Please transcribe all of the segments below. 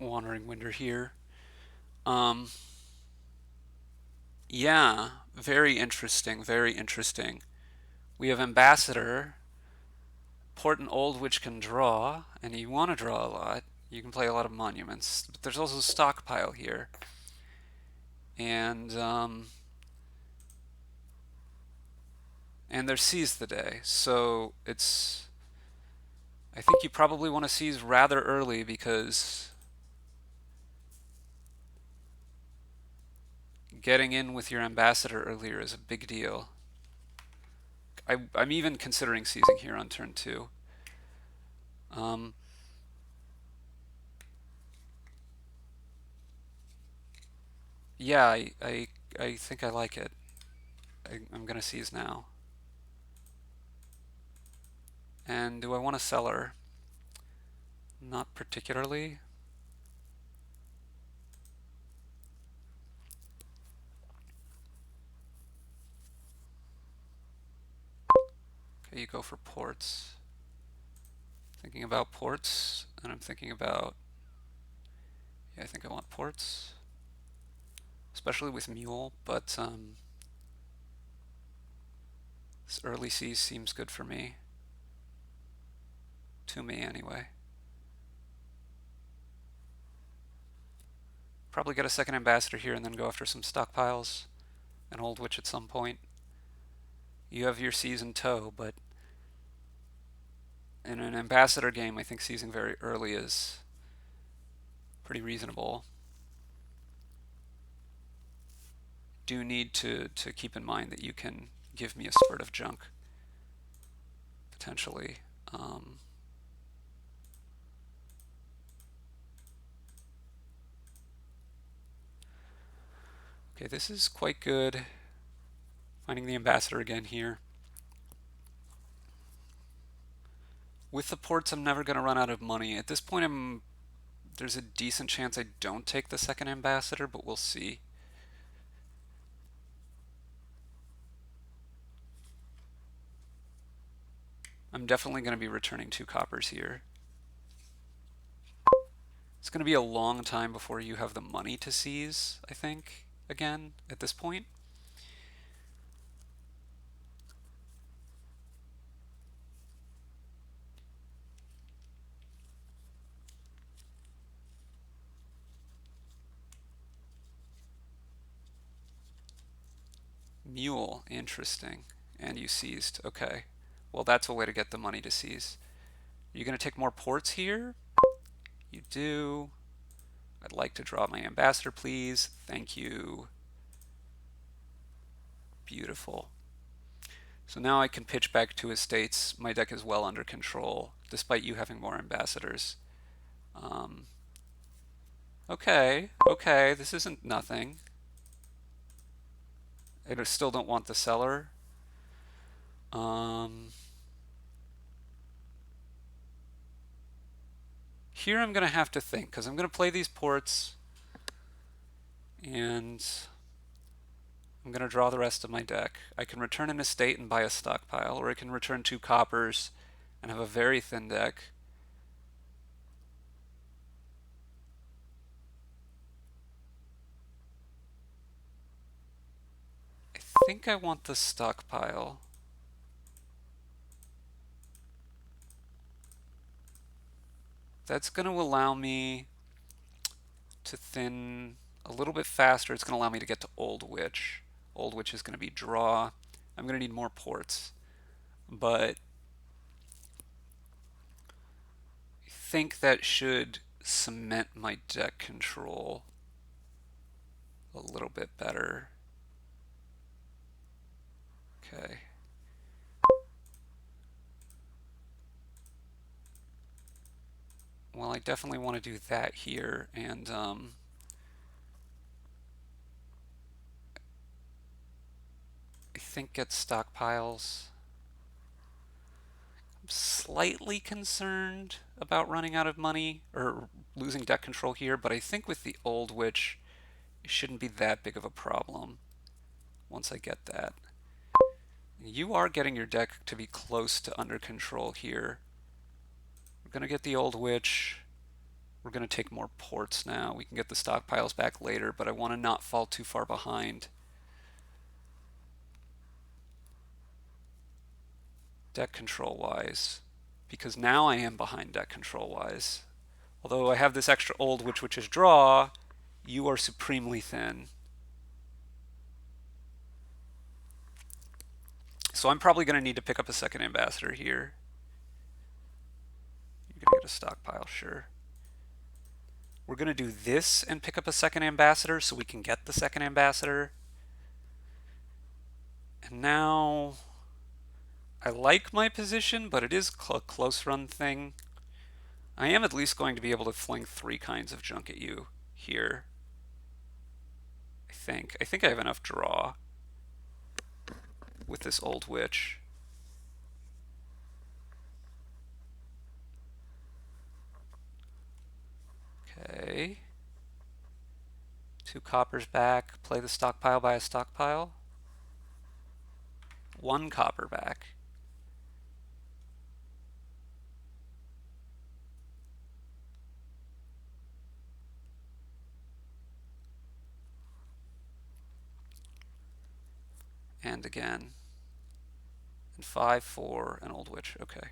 WanderingWinder here. Um, yeah, very interesting, very interesting. We have Ambassador, Port and Old, which can draw, and you want to draw a lot. You can play a lot of monuments, but there's also Stockpile here, and and there's Seize the Day. So it's I think you probably want to seize rather early because getting in with your Ambassador earlier is a big deal. I'm even considering seizing here on turn 2. Um, yeah, I think I like it. I'm gonna seize now. And do I want to sell her? Not particularly. Okay, you go for ports. Thinking about ports, and I'm thinking about, yeah, I think I want ports, especially with Mule, but this early seize seems good for me. To me, anyway. Probably get a second Ambassador here and then go after some stockpiles and Old Witch at some point. You have your seize in tow, but in an Ambassador game, I think seizing very early is pretty reasonable. Do need to keep in mind that you can give me a spurt of junk, potentially. Okay, this is quite good. Finding the Ambassador again here. With the ports, I'm never going to run out of money. At this point, there's a decent chance I don't take the second Ambassador, but we'll see. I'm definitely going to be returning 2 coppers here. It's going to be a long time before you have the money to seize, I think, again, at this point. Mule, interesting. And you seized, okay. Well, that's a way to get the money to seize. Are you going to take more ports here? You do. I'd like to draw my Ambassador, please. Thank you. Beautiful. So now I can pitch back to estates. My deck is well under control, despite you having more ambassadors. Um, okay, this isn't nothing. I still don't want the seller. Here I'm going to have to think, because I'm going to play these ports, and I'm going to draw the rest of my deck. I can return an estate and buy a stockpile, or I can return 2 coppers and have a very thin deck. I think I want the stockpile. That's going to allow me to thin a little bit faster. It's going to allow me to get to Old Witch. Old Witch is going to be draw. I'm going to need more ports. But I think that should cement my deck control a little bit better. Okay. Well, I definitely want to do that here, and I think get stockpiles. I'm slightly concerned about running out of money or losing deck control here, but I think with the Old Witch, it shouldn't be that big of a problem once I get that. You are getting your deck to be close to under control here. We're going to get the Old Witch. We're going to take more ports now. We can get the stockpiles back later, but I want to not fall too far behind. Deck control wise, because now I am behind deck control wise. Although I have this extra old witch, which is draw, you are supremely thin. So I'm probably going to need to pick up a second ambassador here. You're going to get a stockpile, sure. We're going to do this and pick up a second ambassador so we can get the second ambassador. And now I like my position, but it is a close run thing. I am at least going to be able to fling 3 kinds of junk at you here. I think I have enough draw with this old witch. Okay. 2 coppers back. Play the stockpile by a stockpile. 1 copper back. And again. And 5, 4, an old witch. Okay.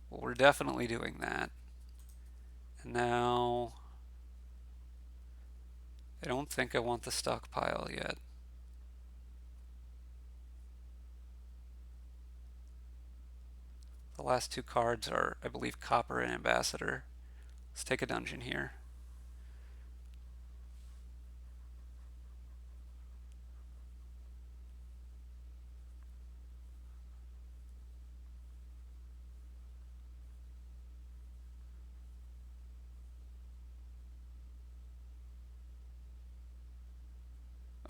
Well, we're definitely doing that. And now I don't think I want the stockpile yet. The last 2 cards are, I believe, copper and ambassador. Let's take a dungeon here.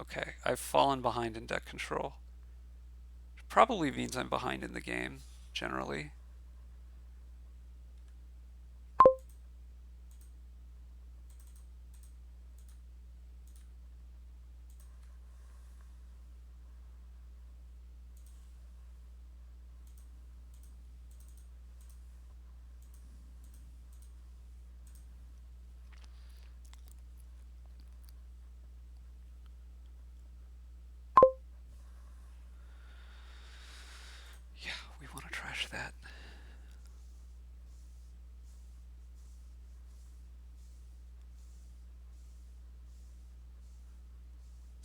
Okay, I've fallen behind in deck control. Which probably means I'm behind in the game, generally. Yeah, we want to trash that.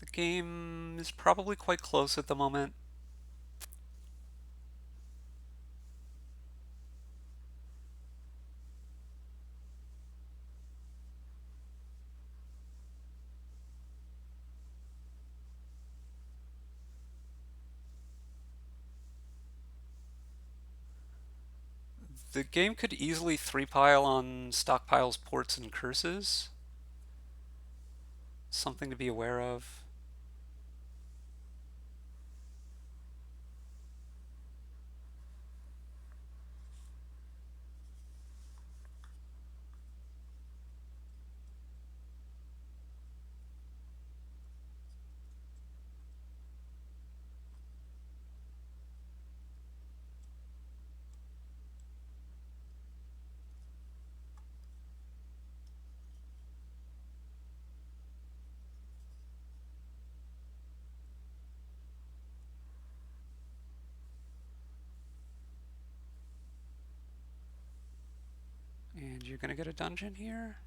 The game is probably quite close at the moment. The game could easily 3-pile on stockpiles, ports, and curses. Something to be aware of. And you're gonna get a dungeon here?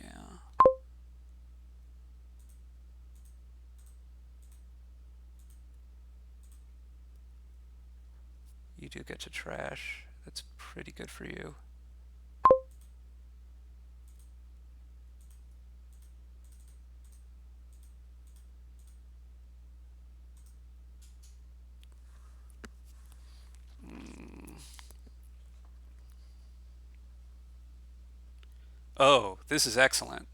Yeah. You do get to trash. That's pretty good for you. Oh, this is excellent.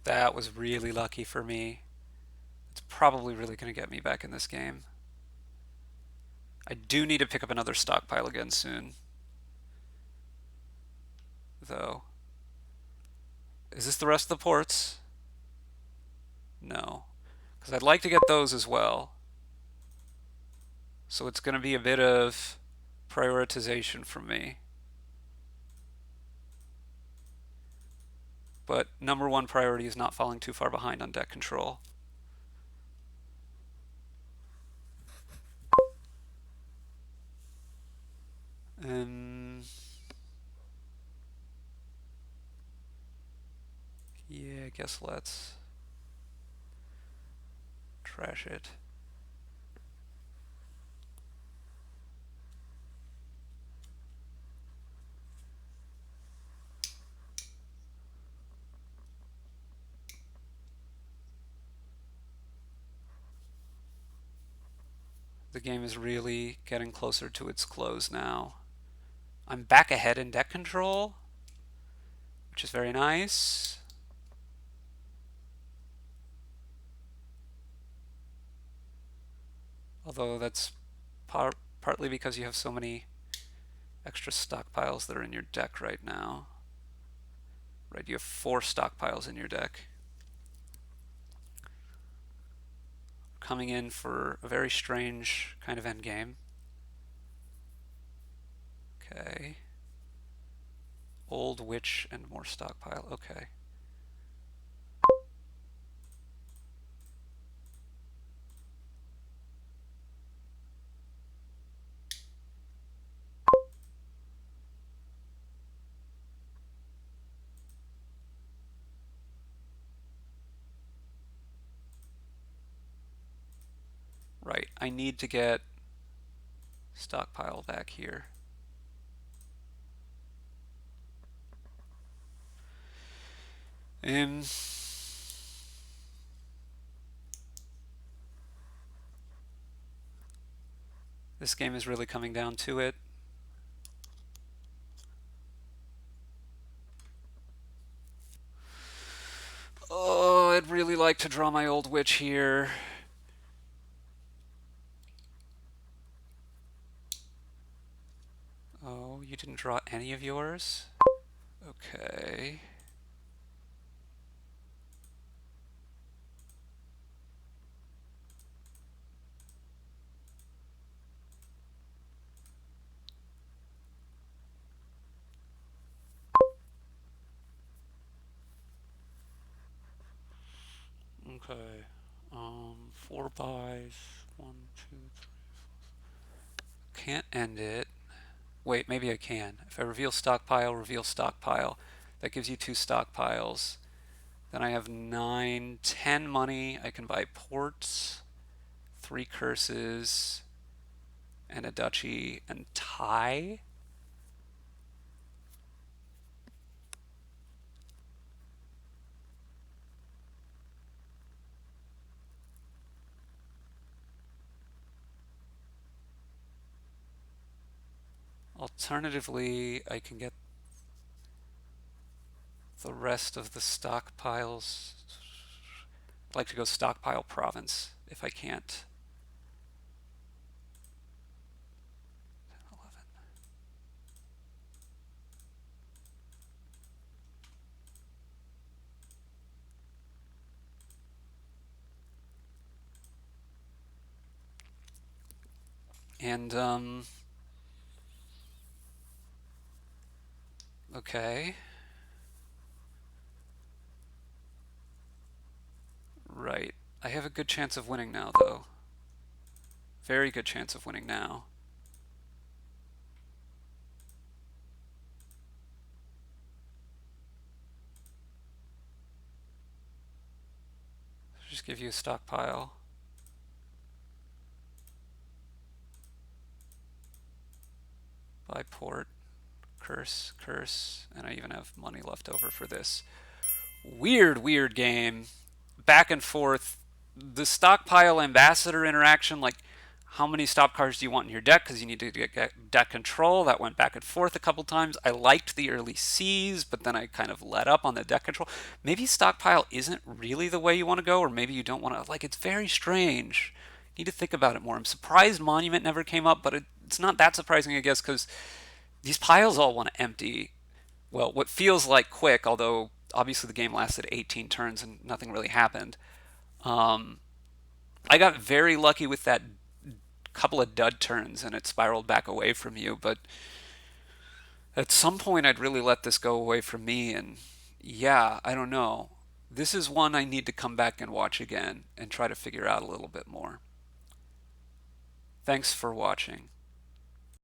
That was really lucky for me. It's probably really going to get me back in this game. I do need to pick up another stockpile again soon, though. Is this the rest of the ports? No. Because I'd like to get those as well. So it's going to be a bit of prioritization for me. But number one priority is not falling too far behind on deck control. Yeah, I guess let's trash it. The game is really getting closer to its close now. I'm back ahead in deck control, which is very nice. Although that's partly because you have so many extra stockpiles that are in your deck right now. Right, you have 4 stockpiles in your deck. Coming in for a very strange kind of endgame. Okay. Old Witch and more stockpile. Okay. Right, I need to get stockpile back here. This game is really coming down to it. Oh, I'd really like to draw my Old Witch here. Oh, you didn't draw any of yours? Okay. Okay. 4 buys. 1, 2, 3. Can't end it. Wait, maybe I can. If I reveal stockpile, that gives you 2 stockpiles. Then I have 9, 10 money. I can buy ports, 3 curses, and a duchy, and tie. Alternatively, I can get the rest of the stockpiles. I'd like to go stockpile province if I can't. 11. And, okay. Right. I have a good chance of winning now, though. Very good chance of winning now. Just give you a stockpile. Buy port. Curse, curse. And I even have money left over for this. Weird game. Back and forth. The stockpile ambassador interaction, like how many stop cards do you want in your deck because you need to get deck control. That went back and forth a couple times. I liked the early C's, but then I kind of let up on the deck control. Maybe stockpile isn't really the way you want to go, or maybe you don't want to. Like, it's very strange. You need to think about it more. I'm surprised Monument never came up, but it's not that surprising, I guess, because these piles all want to empty. Well, what feels like quick, although obviously the game lasted 18 turns and nothing really happened. Um, I got very lucky with that couple of dud turns and it spiraled back away from you, but at some point I'd really let this go away from me, and yeah, I don't know. This is one I need to come back and watch again and try to figure out a little bit more. Thanks for watching.